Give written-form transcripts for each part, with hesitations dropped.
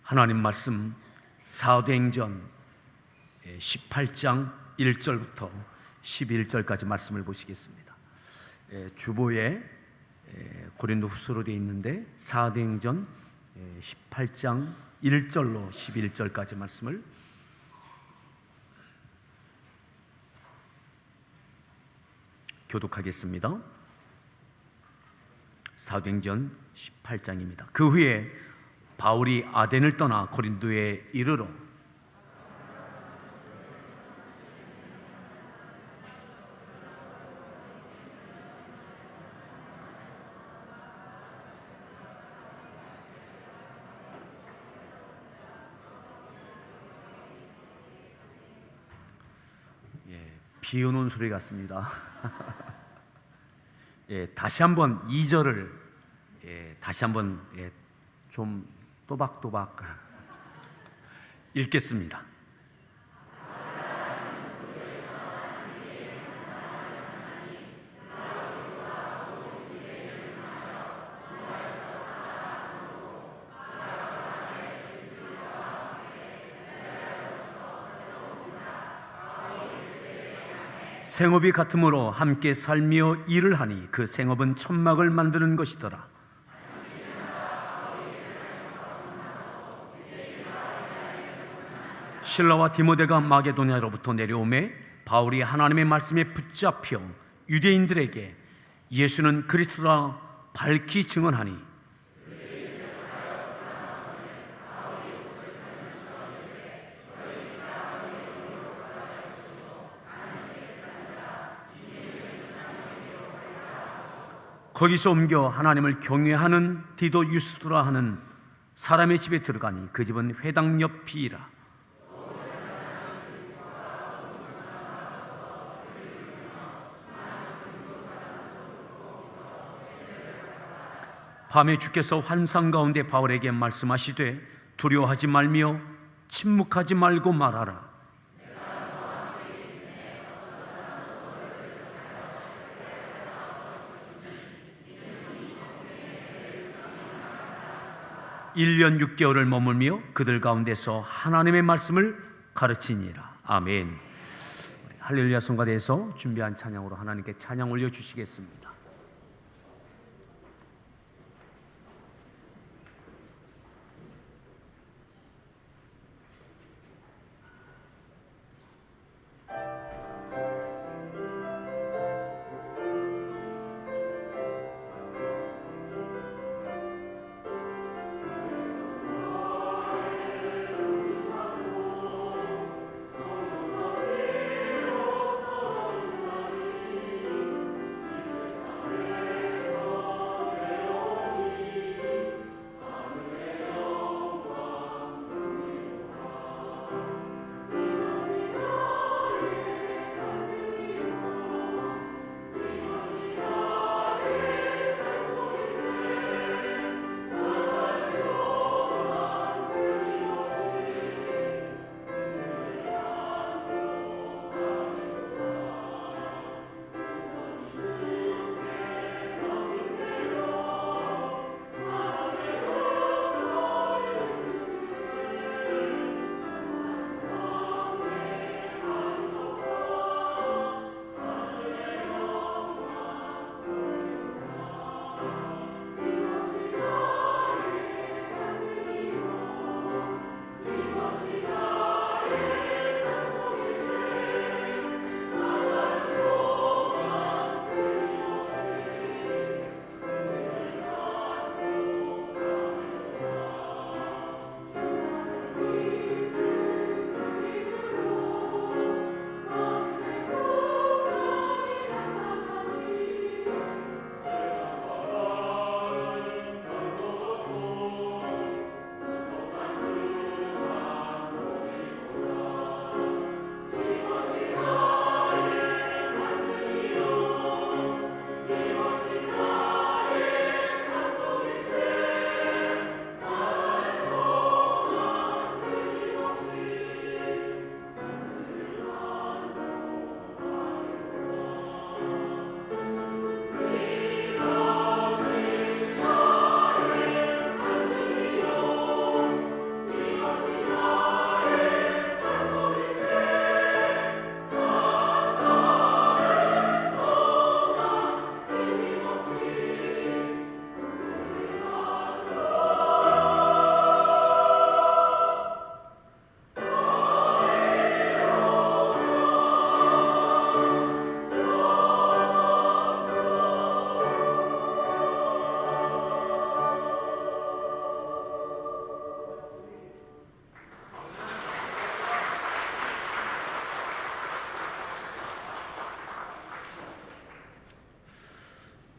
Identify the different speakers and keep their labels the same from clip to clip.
Speaker 1: 하나님 말씀 사도행전 18장 1절부터 11절까지 말씀을 보시겠습니다. 주보에 고린도후서로 되어 있는데 사도행전 18장 1절로 11절까지 말씀을 교독하겠습니다. 사도행전 18장입니다. 그 후에 바울이 아덴을 떠나 고린도에 이르러 비 오는 소리 같습니다. 다시 한번 2절을 다시 한번 좀 또박또박 읽겠습니다. 생업이 같으므로 함께 살며 일을 하니 그 생업은 천막을 만드는 것이더라. 실라와 디모데가 마게도냐로부터 내려오매 바울이 하나님의 말씀에 붙잡혀 유대인들에게 예수는 그리스도라 밝히 증언하니 거기서 옮겨 하나님을 경외하는 디도 유스도라 하는 사람의 집에 들어가니 그 집은 회당 옆이라. 밤에 주께서 환상 가운데 바울에게 말씀하시되 두려워하지 말며 침묵하지 말고 말하라. 일 년 6개월을 머물며 그들 가운데서 하나님의 말씀을 가르치니라. 아멘. 할렐루야 성가대에서 준비한 찬양으로 하나님께 찬양 올려주시겠습니다.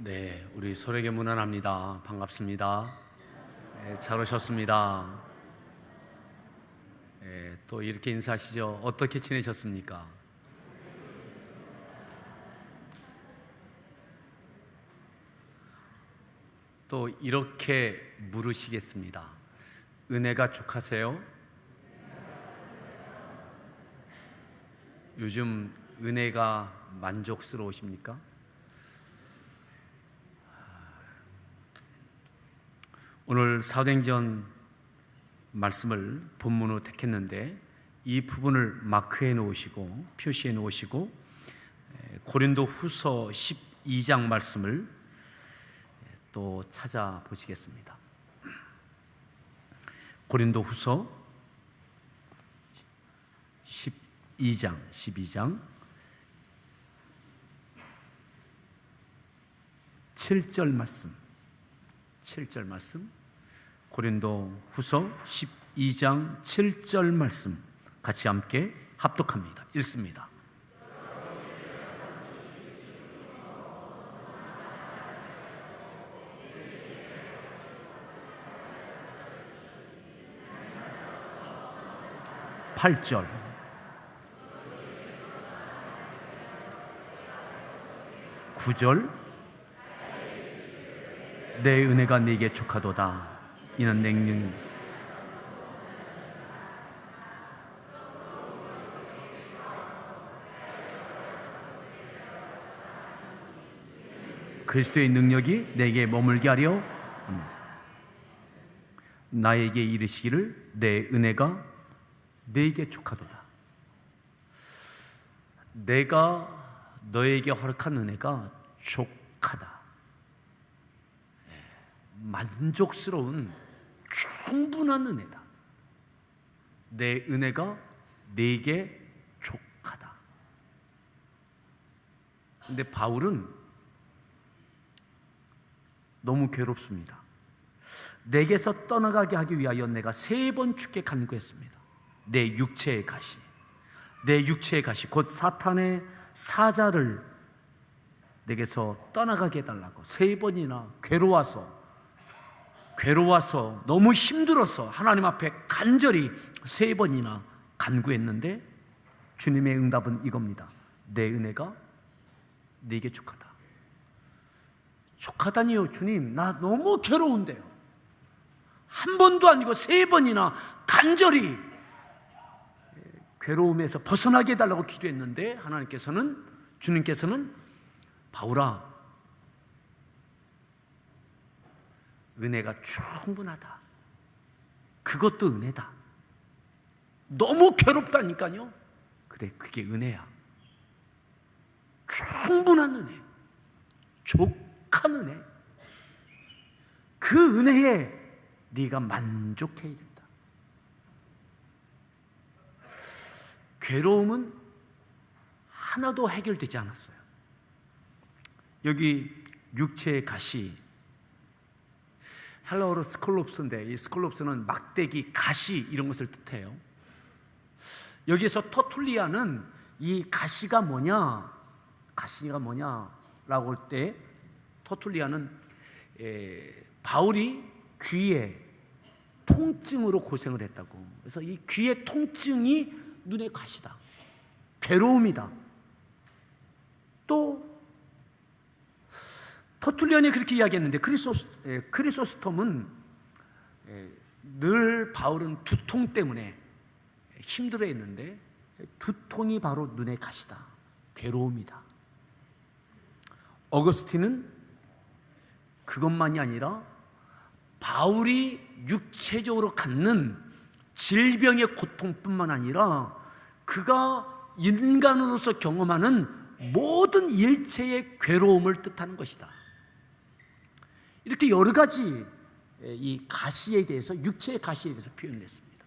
Speaker 1: 네, 우리 소래계 문안합니다. 반갑습니다. 네, 잘 오셨습니다. 네, 또 이렇게 인사하시죠. 어떻게 지내셨습니까? 또 이렇게 물으시겠습니다. 은혜가 족하세요? 요즘 은혜가 만족스러우십니까? 오늘 사도행전 말씀을 본문으로 택했는데 이 부분을 마크해 놓으시고 표시해 놓으시고 고린도 후서 12장 말씀을 또 찾아보시겠습니다. 고린도 후서 12장 7절 말씀 고린도 후서 12장 7절 말씀 같이 함께 합독합니다. 읽습니다. 팔절 9절 내 은혜가 네게 족하도다. 이는 냉륜 그리스도의 능력이 내게 머물게 하려 합니다. 나에게 이르시기를 내 은혜가 네게 족하도다. 내가 너에게 허락한 은혜가 족하다. 만족스러운 충분한 은혜다. 내 은혜가 네게 족하다. 근데 바울은 너무 괴롭습니다. 내게서 떠나가게 하기 위하여 내가 3번 주께 간구했습니다. 내 육체의 가시 곧 사탄의 사자를 내게서 떠나가게 해달라고 3번이나 괴로워서 너무 힘들어서 하나님 앞에 간절히 3번이나 간구했는데 주님의 응답은 이겁니다. 내 은혜가 네게 족하다. 족하다니요 주님, 나 너무 괴로운데요. 한 번도 아니고 3번이나 간절히 괴로움에서 벗어나게 해달라고 기도했는데 주님께서는 바울아, 은혜가 충분하다. 그것도 은혜다. 너무 괴롭다니까요. 그래, 그게 은혜야. 충분한 은혜, 족한 은혜. 그 은혜에 네가 만족해야 된다. 괴로움은 하나도 해결되지 않았어요. 여기 육체의 가시, 헬라어로 스콜롭스인데 이 스콜롭스는 막대기, 가시 이런 것을 뜻해요. 여기에서 터툴리아는 이 가시가 뭐냐라고 할 때 터툴리아는 바울이 귀에 통증으로 고생을 했다고. 그래서 이 귀의 통증이 눈의 가시다, 괴로움이다. 또 터툴리안이 그렇게 이야기했는데 크리소스톰은 늘 바울은 두통 때문에 힘들어했는데 두통이 바로 눈의 가시다, 괴로움이다. 어거스틴은 그것만이 아니라 바울이 육체적으로 갖는 질병의 고통뿐만 아니라 그가 인간으로서 경험하는 모든 일체의 괴로움을 뜻하는 것이다. 이렇게 여러 가지 이 가시에 대해서, 육체의 가시에 대해서 표현을 했습니다.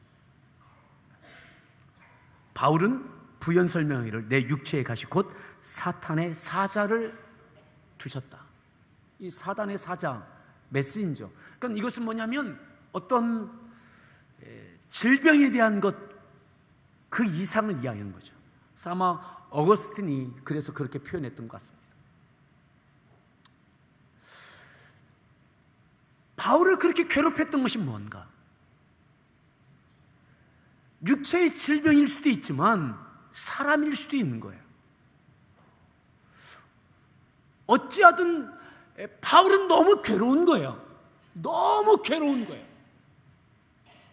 Speaker 1: 바울은 부연 설명하기를 내 육체의 가시 곧 사탄의 사자를 두셨다. 이 사단의 사자, 메신저. 그러니까 이것은 뭐냐면 어떤 질병에 대한 것, 그 이상을 이야기하는 거죠. 그래서 아마 어거스틴이 그래서 그렇게 표현했던 것 같습니다. 바울을 그렇게 괴롭혔던 것이 뭔가? 육체의 질병일 수도 있지만 사람일 수도 있는 거예요. 어찌하든 바울은 너무 괴로운 거예요. 너무 괴로운 거예요.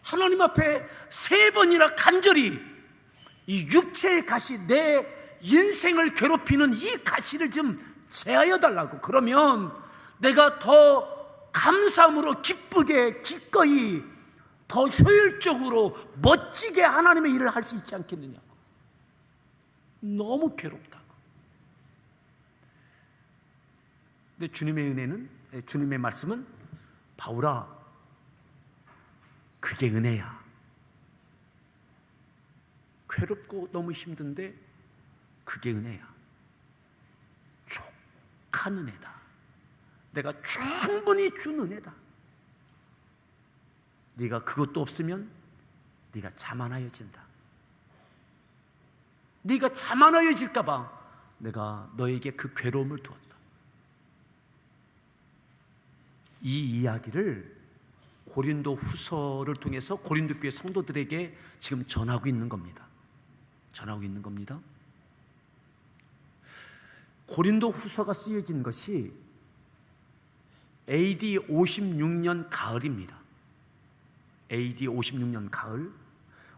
Speaker 1: 하나님 앞에 3번이나 간절히 이 육체의 가시, 내 인생을 괴롭히는 이 가시를 좀 제하여 달라고. 그러면 내가 더 감사함으로 기쁘게 기꺼이 더 효율적으로 멋지게 하나님의 일을 할 수 있지 않겠느냐고. 너무 괴롭다고. 근데 주님의 은혜는, 주님의 말씀은, 바울아, 그게 은혜야. 괴롭고 너무 힘든데 그게 은혜야. 족한 은혜다. 내가 충분히 준 은혜다. 네가 그것도 없으면 네가 자만하여진다. 네가 자만하여질까 봐 내가 너에게 그 괴로움을 두었다. 이 이야기를 고린도 후서를 통해서 고린도 교회 성도들에게 지금 전하고 있는 겁니다. 전하고 있는 겁니다. 고린도 후서가 쓰여진 것이 AD 56년 가을입니다. AD 56년 가을.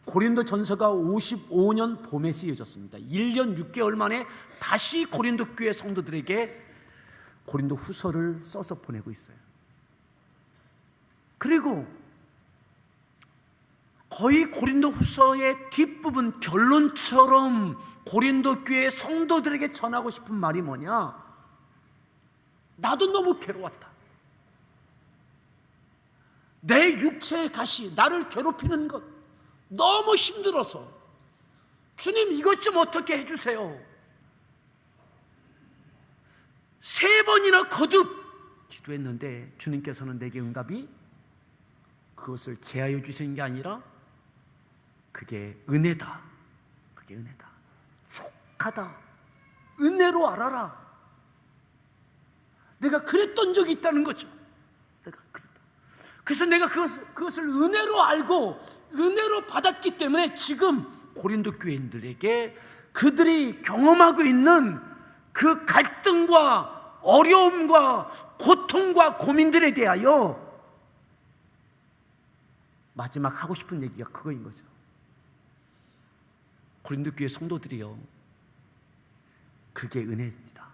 Speaker 1: 고린도 전서가 55년 봄에 쓰여졌습니다. 1년 6개월 만에 다시 고린도 교회 성도들에게 고린도 후서를 써서 보내고 있어요. 그리고 거의 고린도 후서의 뒷부분 결론처럼 고린도 교회 성도들에게 전하고 싶은 말이 뭐냐? 나도 너무 괴로웠다. 내 육체의 가시, 나를 괴롭히는 것 너무 힘들어서 주님 이것 좀 어떻게 해주세요. 3번이나 거듭 기도했는데 주님께서는 내게 응답이 그것을 제하여 주시는 게 아니라 그게 은혜다. 그게 은혜다. 족하다. 은혜로 알아라. 내가 그랬던 적이 있다는 거죠. 내가 그랬다. 그래서 내가 그것을 은혜로 알고 은혜로 받았기 때문에 지금 고린도 교인들에게 그들이 경험하고 있는 그 갈등과 어려움과 고통과 고민들에 대하여 마지막 하고 싶은 얘기가 그거인 거죠. 고린도 교회 성도들이요, 그게 은혜입니다.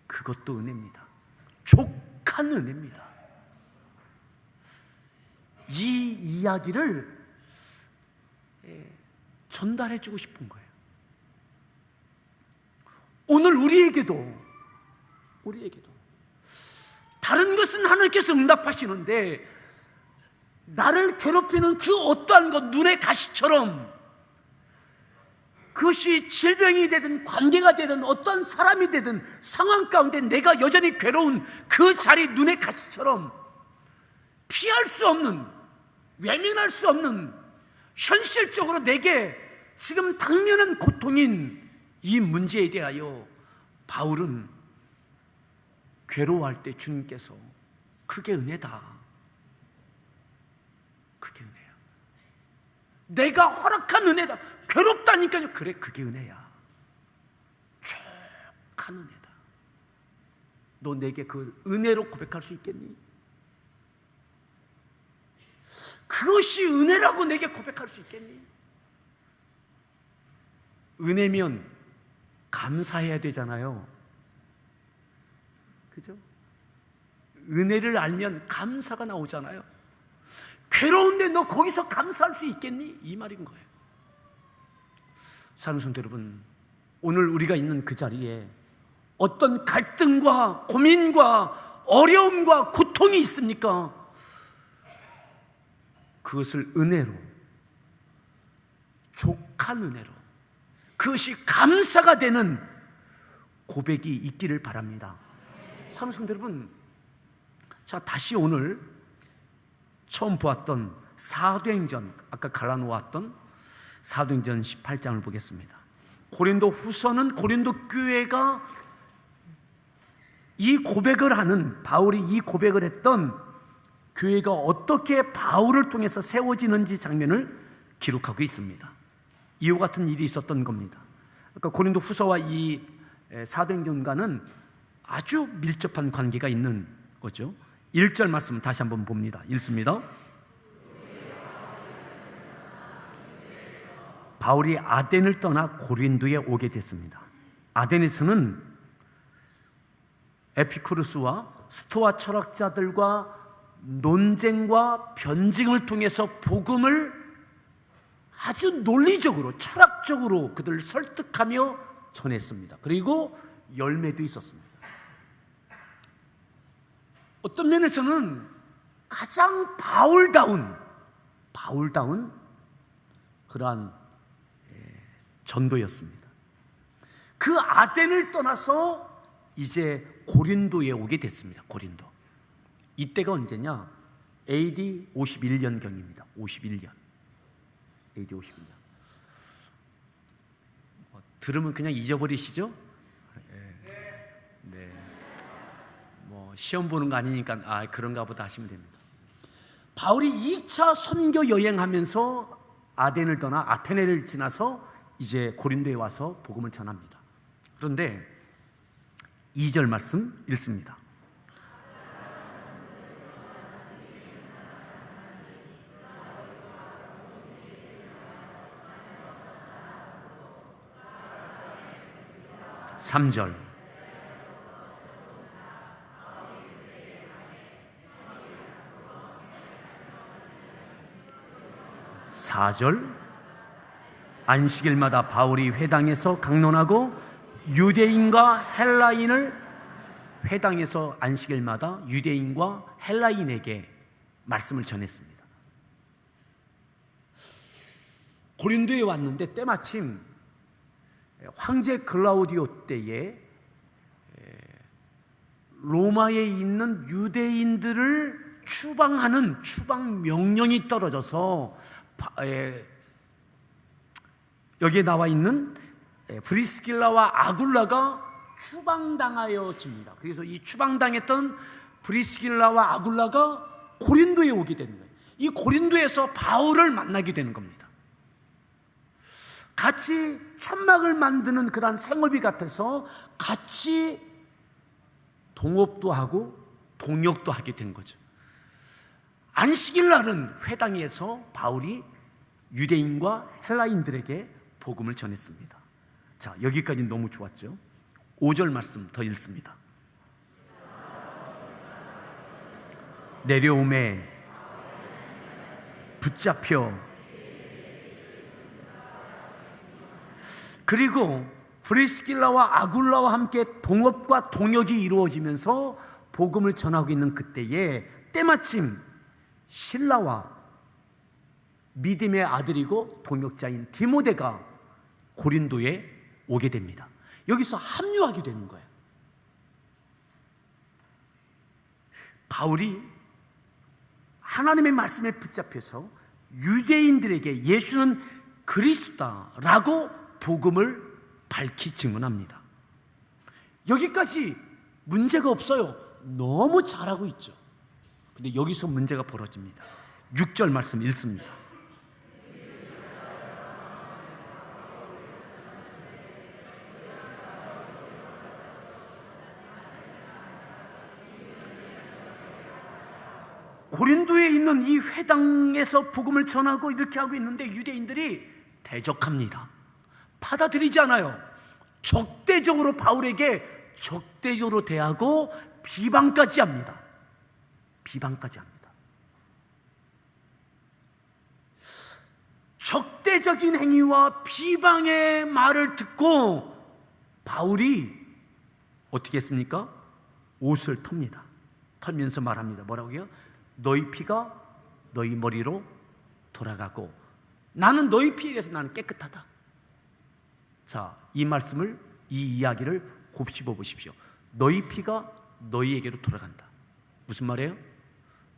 Speaker 1: 그것도 은혜입니다. 족한 은혜입니다. 이 이야기를 전달해 주고 싶은 거예요. 오늘 우리에게도 다른 것은 하나님께서 응답하시는데 나를 괴롭히는 그 어떠한 것, 눈의 가시처럼, 그것이 질병이 되든 관계가 되든 어떤 사람이 되든 상황 가운데 내가 여전히 괴로운 그 자리, 눈의 가시처럼 피할 수 없는, 외면할 수 없는, 현실적으로 내게 지금 당면한 고통인 이 문제에 대하여 바울은 괴로워할 때 주님께서 그게 은혜다. 그게 은혜야. 내가 허락한 은혜다. 괴롭다니까요. 그래, 그게 은혜야. 족한 은혜다. 너 내게 그 은혜로 고백할 수 있겠니? 그것이 은혜라고 내게 고백할 수 있겠니? 은혜면 감사해야 되잖아요. 그죠? 은혜를 알면 감사가 나오잖아요. 괴로운데 너 거기서 감사할 수 있겠니? 이 말인 거예요. 사랑하는 성도 여러분, 오늘 우리가 있는 그 자리에 어떤 갈등과 고민과 어려움과 고통이 있습니까? 그것을 은혜로, 족한 은혜로, 그것이 감사가 되는 고백이 있기를 바랍니다. 사랑하는 성도 여러분, 자, 다시 오늘 처음 보았던 사도행전, 아까 갈라놓았던 사도행전 18장을 보겠습니다. 고린도 후서는 고린도 교회가 이 고백을 하는, 바울이 이 고백을 했던 교회가 어떻게 바울을 통해서 세워지는지 장면을 기록하고 있습니다. 이와 같은 일이 있었던 겁니다. 그러니까 고린도 후서와 이 사도행전과는 아주 밀접한 관계가 있는 거죠. 1절 말씀 다시 한번 봅니다. 읽습니다. 바울이 아덴을 떠나 고린도에 오게 됐습니다. 아덴에서는 에피쿠르스와 스토아 철학자들과 논쟁과 변증을 통해서 복음을 아주 논리적으로, 철학적으로 그들을 설득하며 전했습니다. 그리고 열매도 있었습니다. 어떤 면에서는 가장 바울다운 그러한 전도였습니다. 그 아덴을 떠나서 이제 고린도에 오게 됐습니다. 고린도. 이때가 언제냐? AD 51년경입니다. 51년. AD 51년. 들으면 그냥 잊어버리시죠? 네. 시험 보는 거 아니니까 그런가 보다 하시면 됩니다. 바울이 2차 선교 여행하면서 아덴을 떠나 아테네를 지나서 이제 고린도에 와서 복음을 전합니다. 그런데 2절 말씀 읽습니다. (3절) 4절 안식일마다 바울이 회당에서 강론하고 유대인과 헬라인을 회당에서 안식일마다 유대인과 헬라인에게 말씀을 전했습니다. 고린도에 왔는데 때마침 황제 글라우디오 때에 로마에 있는 유대인들을 추방하는 추방 명령이 떨어져서 여기에 나와 있는 브리스길라와 아굴라가 추방당하여집니다. 그래서 이 추방당했던 브리스길라와 아굴라가 고린도에 오게 되는 거예요. 이 고린도에서 바울을 만나게 되는 겁니다. 같이 천막을 만드는 그런 생업이 같아서 같이 동업도 하고 동역도 하게 된 거죠. 안식일 날은 회당에서 바울이 유대인과 헬라인들에게 복음을 전했습니다. 자, 여기까지는 너무 좋았죠. 5절 말씀 더 읽습니다. 내려오매 붙잡혀 그리고 브리스길라와 아굴라와 함께 동업과 동역이 이루어지면서 복음을 전하고 있는 그때에 때마침 실라와 믿음의 아들이고 동역자인 디모데가 고린도에 오게 됩니다. 여기서 합류하게 되는 거예요. 바울이 하나님의 말씀에 붙잡혀서 유대인들에게 예수는 그리스도다라고 복음을 밝히 증언합니다. 여기까지 문제가 없어요. 너무 잘하고 있죠. 근데 여기서 문제가 벌어집니다. 6절 말씀 읽습니다. 고린도에 있는 이 회당에서 복음을 전하고 이렇게 하고 있는데 유대인들이 대적합니다. 받아들이지 않아요. 적대적으로 바울에게 적대적으로 대하고 비방까지 합니다. 비방까지 합니다. 적대적인 행위와 비방의 말을 듣고 바울이 어떻게 했습니까? 옷을 텁니다. 털면서 말합니다. 뭐라고요? 너희 피가 너희 머리로 돌아가고 나는 너희 피에 대해서 나는 깨끗하다. 자, 이 말씀을, 이 이야기를 곱씹어 보십시오. 너희 피가 너희에게로 돌아간다. 무슨 말이에요?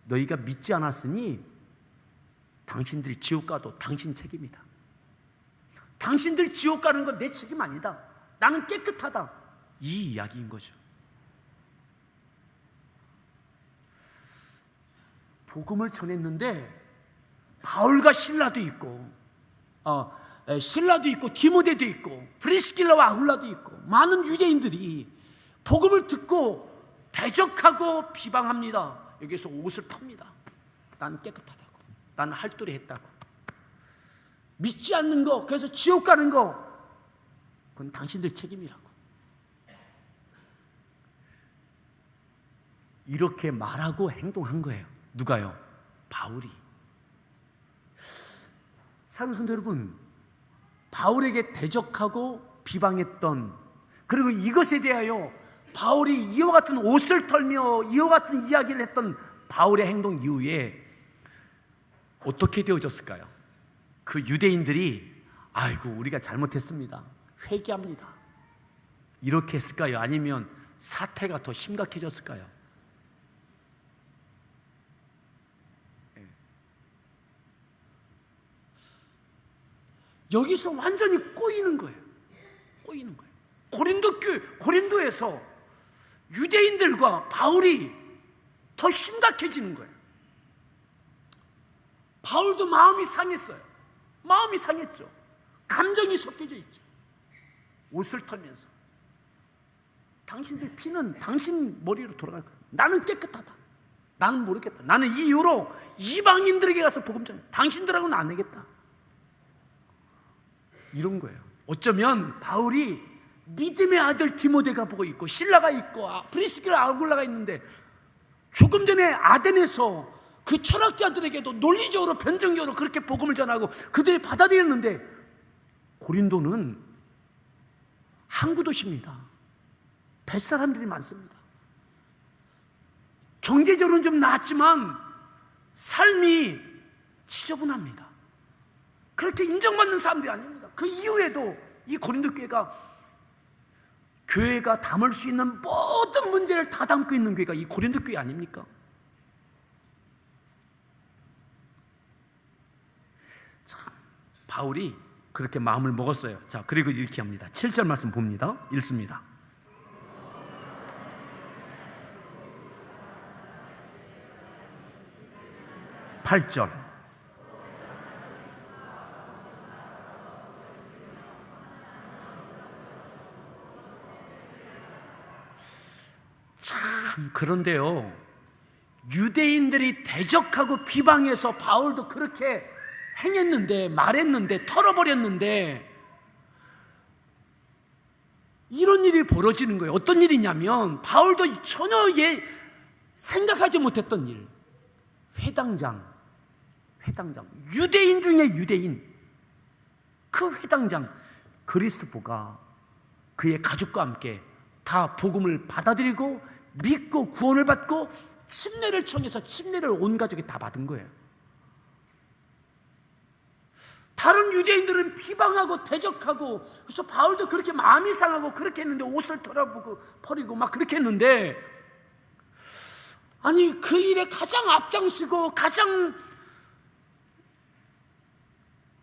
Speaker 1: 너희가 믿지 않았으니 당신들이 지옥 가도 당신 책임이다. 당신들 지옥 가는 건 내 책임 아니다. 나는 깨끗하다. 이 이야기인 거죠. 복음을 전했는데 바울과 신라도 있고 신라도 있고 디모데도 있고 브리스길라와 아굴라도 있고 많은 유대인들이 복음을 듣고 대적하고 비방합니다. 여기서 옷을 텁니다. 난 깨끗하다고, 난 할도리 했다고, 믿지 않는 거, 그래서 지옥 가는 거, 그건 당신들 책임이라고. 이렇게 말하고 행동한 거예요. 누가요? 바울이. 사랑하는 성도 여러분, 바울에게 대적하고 비방했던, 그리고 이것에 대하여 바울이 이와 같은 옷을 털며 이와 같은 이야기를 했던 바울의 행동 이후에 어떻게 되어졌을까요? 그 유대인들이 아이고 우리가 잘못했습니다, 회개합니다, 이렇게 했을까요? 아니면 사태가 더 심각해졌을까요? 여기서 완전히 꼬이는 거예요. 꼬이는 거예요. 고린도에서 유대인들과 바울이 더 심각해지는 거예요. 바울도 마음이 상했어요. 마음이 상했죠. 감정이 섞여져 있죠. 옷을 털면서 당신들 피는 당신 머리로 돌아갈 거야. 나는 깨끗하다. 나는 모르겠다. 나는 이 이후로 이방인들에게 가서 복음 전해. 당신들하고는 안 되겠다. 이런 거예요. 어쩌면 바울이 믿음의 아들 디모데가 보고 있고 신라가 있고 브리스길라 아굴라가 있는데 조금 전에 아덴에서 그 철학자들에게도 논리적으로 변증적으로 그렇게 복음을 전하고 그들이 받아들였는데 고린도는 항구 도시입니다. 뱃사람들이 많습니다. 경제적으로는 좀 나았지만 삶이 지저분합니다. 그렇게 인정받는 사람들이 아닙니다. 그 이후에도 이 고린도 교회가 담을 수 있는 모든 문제를 다 담고 있는 교회가 이 고린도 교회 아닙니까? 참, 바울이 그렇게 마음을 먹었어요. 자, 그리고 이렇게 합니다. 7절 말씀 봅니다. 읽습니다. (8절) 참, 그런데요, 유대인들이 대적하고 비방해서 바울도 그렇게 행했는데, 말했는데, 털어버렸는데 이런 일이 벌어지는 거예요. 어떤 일이냐면 바울도 전혀 생각하지 못했던 일. 회당장, 유대인 중에 유대인, 그 회당장 그리스도가 그의 가족과 함께 다 복음을 받아들이고 믿고 구원을 받고 침례를 청해서 침례를 온 가족이 다 받은 거예요. 다른 유대인들은 비방하고 대적하고, 그래서 바울도 그렇게 마음이 상하고 그렇게 했는데, 옷을 털어보고 버리고 막 그렇게 했는데, 아니 그 일에 가장 앞장서고 가장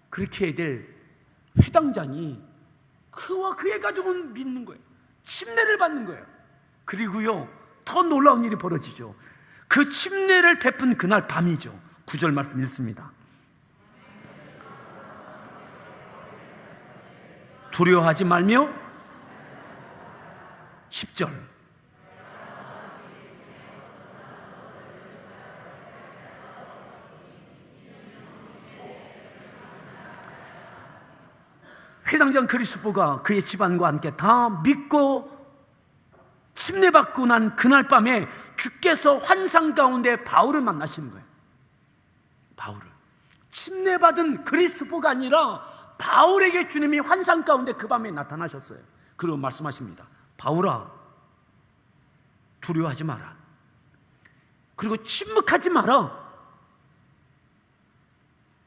Speaker 1: 그렇게 해야 될 회당장이 그와 그의 가족은 믿는 거예요. 침례를 받는 거예요. 그리고요, 더 놀라운 일이 벌어지죠. 그 침례를 베푼 그날 밤이죠. 9절 말씀 읽습니다. 두려워하지 말며 10절 회당장 그리스도가 그의 집안과 함께 다 믿고 침례받고 난 그날 밤에 주께서 환상 가운데 바울을 만나시는 거예요. 바울을 침례받은 그리스도가 아니라 바울에게 주님이 환상 가운데 그 밤에 나타나셨어요. 그리고 말씀하십니다. 바울아, 두려워하지 마라. 그리고 침묵하지 마라.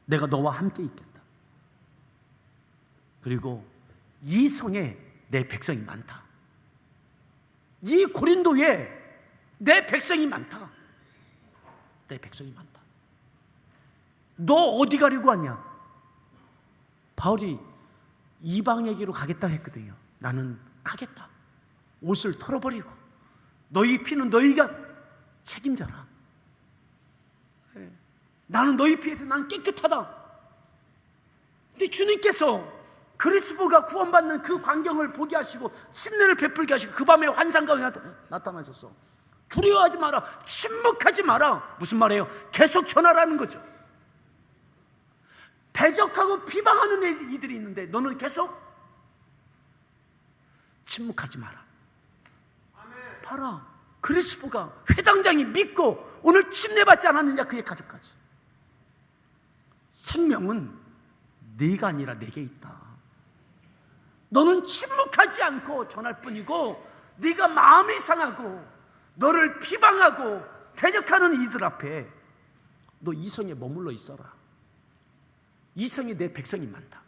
Speaker 1: 내가 너와 함께 있겠다. 그리고 이 성에 내 백성이 많다. 이 고린도에 내 백성이 많다. 내 백성이 많다. 너 어디 가려고 하냐? 바울이 이방에게로 가겠다 했거든요. 나는 가겠다. 옷을 털어버리고 너희 피는 너희가 책임져라. 나는 너희 피에서 난 깨끗하다. 근데 주님께서 그리스도가 구원받는 그 광경을 보게 하시고 침례를 베풀게 하시고 그 밤에 환상 가운데 나타나셔서 두려워하지 마라, 침묵하지 마라. 무슨 말이에요? 계속 전하라는 거죠. 대적하고 비방하는 이들이 있는데 너는 계속 침묵하지 마라. 봐라, 그리스도가 회당장이 믿고 오늘 침례받지 않았느냐, 그의 가족까지. 생명은 네가 아니라 내게 있다. 너는 침묵하지 않고 전할 뿐이고, 네가 마음이 상하고 너를 비방하고 대적하는 이들 앞에 너 이성에 머물러 있어라. 이성이 내 백성이 많다.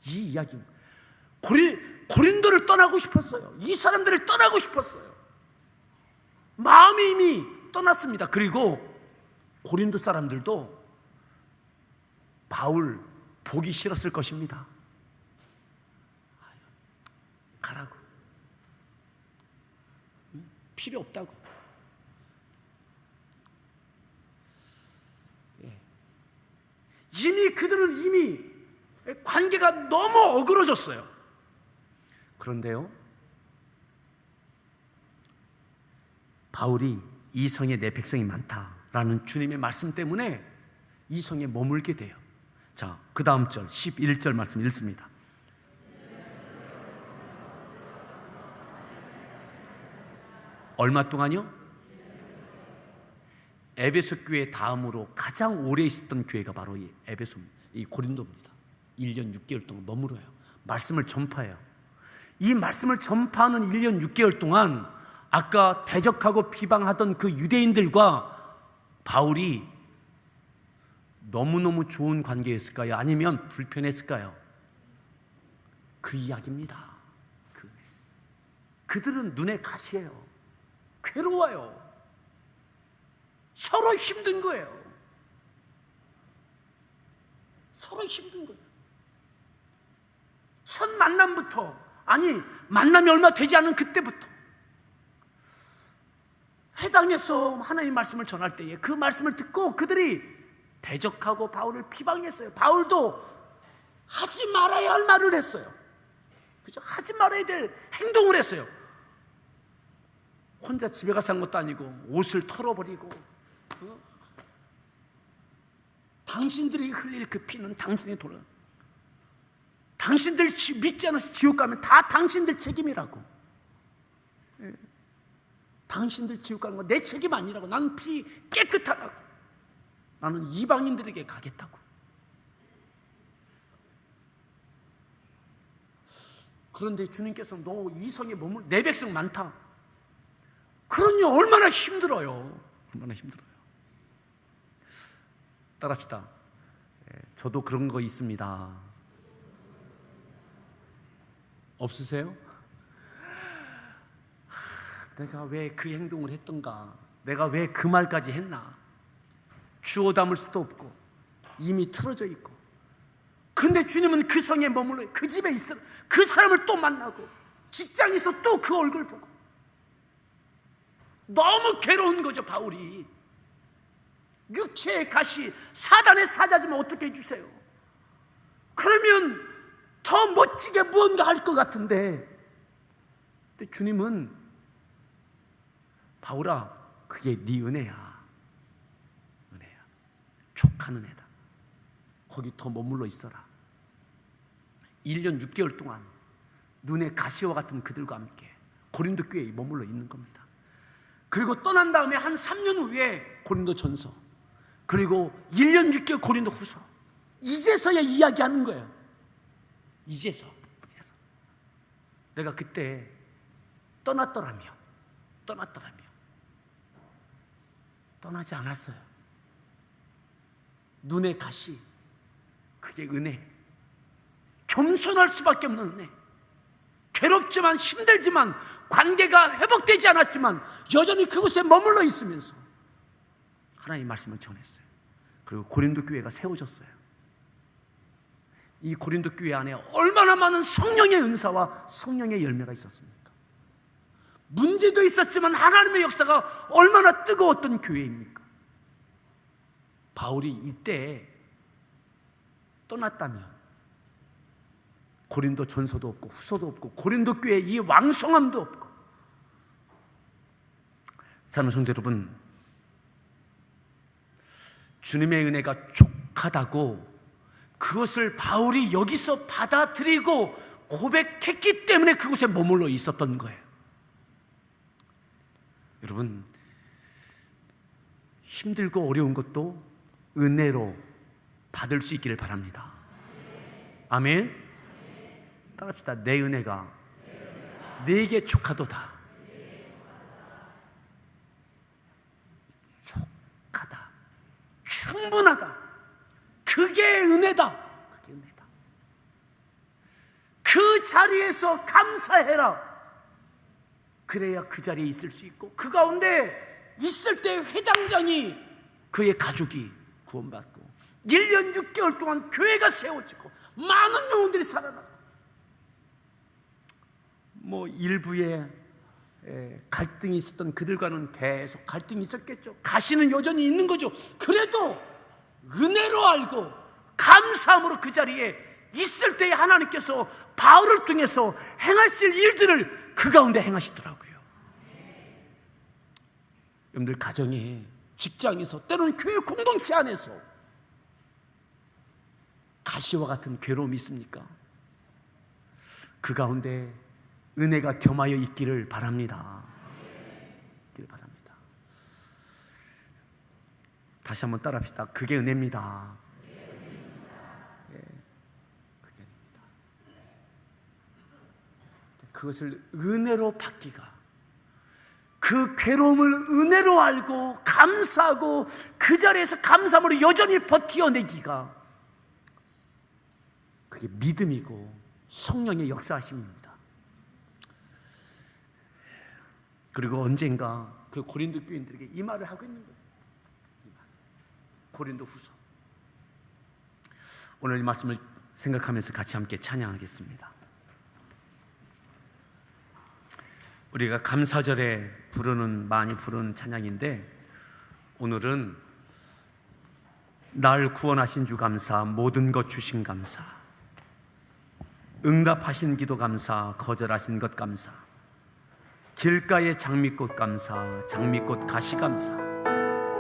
Speaker 1: 이 이야기. 고린도를 떠나고 싶었어요. 이 사람들을 떠나고 싶었어요. 마음이 이미 떠났습니다. 그리고 고린도 사람들도 바울 보기 싫었을 것입니다. 가라고. 필요 없다고. 이미 그들은 이미 관계가 너무 어그러졌어요. 그런데요, 바울이 이 성에 내 백성이 많다라는 주님의 말씀 때문에 이 성에 머물게 돼요. 자, 그 다음 절 11절 말씀 읽습니다. 얼마 동안요? 에베소 교회 다음으로 가장 오래 있었던 교회가 바로 이 고린도입니다. 1년 6개월 동안 머물어요. 말씀을 전파해요. 이 말씀을 전파하는 1년 6개월 동안 아까 대적하고 비방하던 그 유대인들과 바울이 너무너무 좋은 관계였을까요? 아니면 불편했을까요? 그 이야기입니다. 그들은 눈에 가시예요. 괴로워요. 서로 힘든 거예요. 서로 힘든 거예요. 첫 만남부터, 아니 만남이 얼마 되지 않은 그때부터 회당에서 하나님의 말씀을 전할 때에 그 말씀을 듣고 그들이 대적하고 바울을 비방했어요. 바울도 하지 말아야 할 말을 했어요. 그죠? 하지 말아야 될 행동을 했어요. 혼자 집에 가서 한 것도 아니고 옷을 털어버리고, 당신들이 흘릴 그 피는 당신의 돌아. 당신들 믿지 않아서 지옥 가면 다 당신들 책임이라고. 당신들 지옥 가는 거 내 책임 아니라고. 나는 피 깨끗하다고. 나는 이방인들에게 가겠다고. 그런데 주님께서 너 이 성에 머물, 내 백성 많다. 그러니 얼마나 힘들어요. 얼마나 힘들어요. 따라합시다. 저도 그런 거 있습니다. 없으세요? 내가 왜 그 행동을 했던가? 내가 왜 그 말까지 했나? 주워 담을 수도 없고 이미 틀어져 있고. 그런데 주님은 그 성에 머물러 그 집에 있어. 그 사람을 또 만나고 직장에서 또 그 얼굴 보고. 너무 괴로운 거죠. 바울이 육체의 가시, 사단의 사자지만 어떻게 해주세요? 그러면 더 멋지게 무언가 할 것 같은데, 근데 주님은 바울아, 그게 네 은혜야. 은혜야. 족한 은혜다. 거기 더 머물러 있어라. 1년 6개월 동안 눈의 가시와 같은 그들과 함께 고린도 교회에 머물러 있는 겁니다. 그리고 떠난 다음에 한 3년 후에 고린도 전서, 그리고 1년 6개월 고린도 후서, 이제서야 이야기하는 거예요. 이제서 내가 그때 떠났더라면 떠나지 않았어요. 눈의 가시, 그게 은혜. 겸손할 수밖에 없는 은혜. 괴롭지만 힘들지만 관계가 회복되지 않았지만 여전히 그곳에 머물러 있으면서 하나님의 말씀을 전했어요. 그리고 고린도 교회가 세워졌어요. 이 고린도 교회 안에 얼마나 많은 성령의 은사와 성령의 열매가 있었습니까? 문제도 있었지만 하나님의 역사가 얼마나 뜨거웠던 교회입니까? 바울이 이때 떠났다면 고린도 전서도 없고 후서도 없고 고린도 교회에 이 왕성함도 없고. 사랑하는 성도 여러분, 주님의 은혜가 족하다고 그것을 바울이 여기서 받아들이고 고백했기 때문에 그곳에 머물러 있었던 거예요. 여러분, 힘들고 어려운 것도 은혜로 받을 수 있기를 바랍니다. 아멘. 따라합시다. 내 은혜가 내게 족하도다. 족하다, 충분하다. 그게 은혜다. 그게 은혜다. 그 자리에서 감사해라. 그래야 그 자리에 있을 수 있고, 그 가운데 있을 때 회당장이 그의 가족이 구원받고 1년 6개월 동안 교회가 세워지고 많은 영혼들이 살아나고, 뭐 일부에 갈등이 있었던 그들과는 계속 갈등이 있었겠죠. 가시는 여전히 있는 거죠. 그래도 은혜로 알고 감사함으로 그 자리에 있을 때에 하나님께서 바울을 통해서 행하실 일들을 그 가운데 행하시더라고요. 여러분들 가정에, 직장에서, 때로는 교회 공동체 안에서 가시와 같은 괴로움이 있습니까? 그 가운데 은혜가 겸하여 있기를 바랍니다. 있기를 바랍니다. 다시 한번 따라합시다. 그게 은혜입니다. 예, 그게 은혜입니다. 그것을 은혜로 받기가, 그 괴로움을 은혜로 알고 감사하고 그 자리에서 감사함으로 여전히 버텨내기가, 그게 믿음이고 성령의 역사하심입니다. 그리고 언젠가 그 고린도 교인들에게 이 말을 하고 있는 거예요. 고린도 후서. 오늘 이 말씀을 생각하면서 같이 함께 찬양하겠습니다. 우리가 감사절에 많이 부르는 찬양인데, 오늘은 날 구원하신 주 감사, 모든 것 주신 감사, 응답하신 기도 감사, 거절하신 것 감사, 길가의 장미꽃 감사, 장미꽃 가시 감사,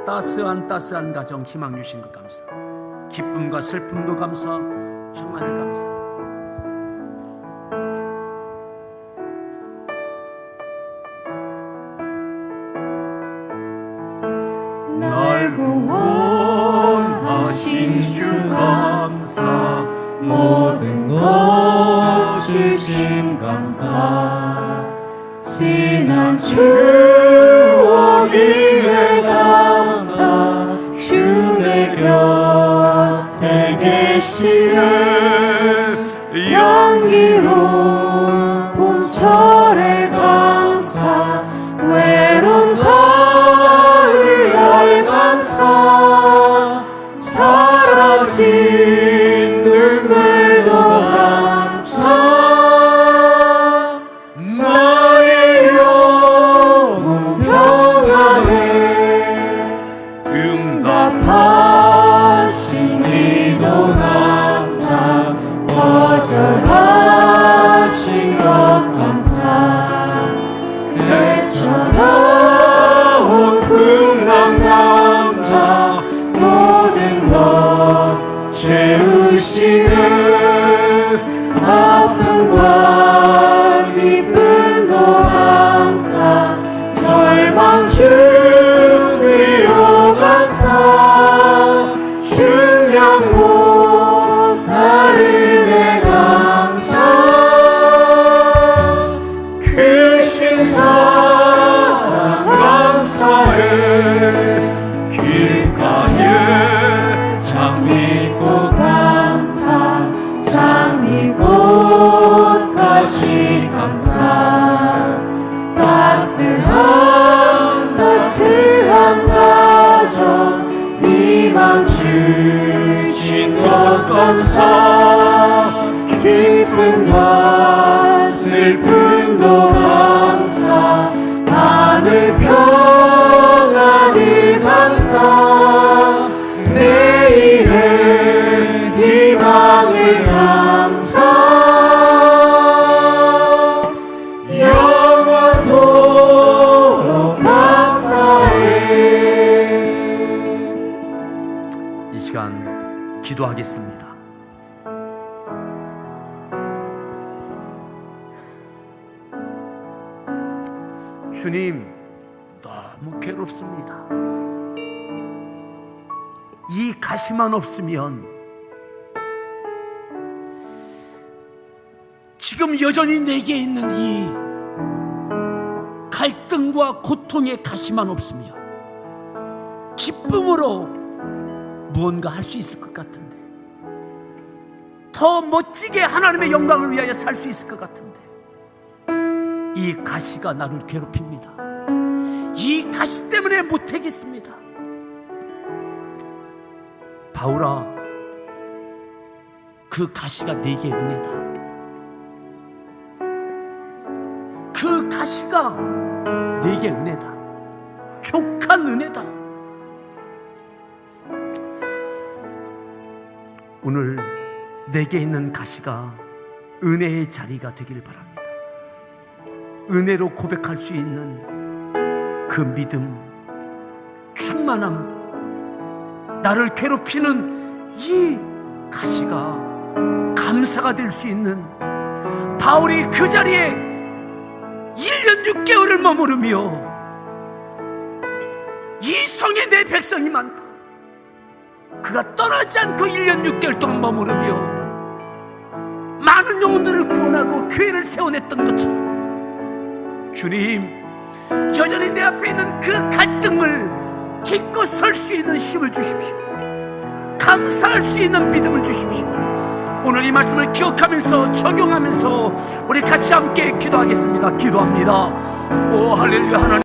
Speaker 1: 따스한 가정 희망 주신 것 감사, 기쁨과 슬픔도 감사, 평안을 감사.
Speaker 2: 날 구원하신 주 감사, 모든 것 주신 감사, 지난 추억 위에 감사, 주의 곁에 계시네 향기로운 봄철의 감사, 외로운 가을날 감사, 사라진 눈물도 감사, 응답하신 기도 감사, 거절하신 것 감사, 되찾아온 풍랑 감사, 모든 것 채우시네 아픔과 기쁨도 감사, 절망 중 위로 감사, 증량 못할 은혜 감사, 크신 사랑 감사해 길가에 장미꽃 감사, 장미꽃 가시 감사, 따스한 가정 희망 주신 것 감사, 기쁨과 슬픔도 감사, 하늘 평안을 감사, 내
Speaker 1: 주님, 너무 괴롭습니다. 이 가시만 없으면 지금 여전히 내게 있는 이 갈등과 고통의 가시만 없으면 기쁨으로 무언가 할 수 있을 것 같은데, 더 멋지게 하나님의 영광을 위하여 살 수 있을 것 같은데, 이 가시가 나를 괴롭힙니다. 이 가시 때문에 못하겠습니다. 바울아, 그 가시가 내게 은혜다. 그 가시가 내게 은혜다. 족한 은혜다. 오늘 내게 있는 가시가 은혜의 자리가 되길 바랍니다. 은혜로 고백할 수 있는 그 믿음, 충만함, 나를 괴롭히는 이 가시가 감사가 될 수 있는, 바울이 그 자리에 1년 6개월을 머무르며 이 성에 내 백성이 많다, 그가 떠나지 않고 1년 6개월 동안 머무르며 많은 영혼들을 구원하고 교회를 세워냈던 것처럼, 주님, 여전히 내 앞에 있는 그 갈등을 딛고 설 수 있는 힘을 주십시오. 감사할 수 있는 믿음을 주십시오. 오늘 이 말씀을 기억하면서 적용하면서 우리 같이 함께 기도하겠습니다. 기도합니다. 오 할렐루야. 하나님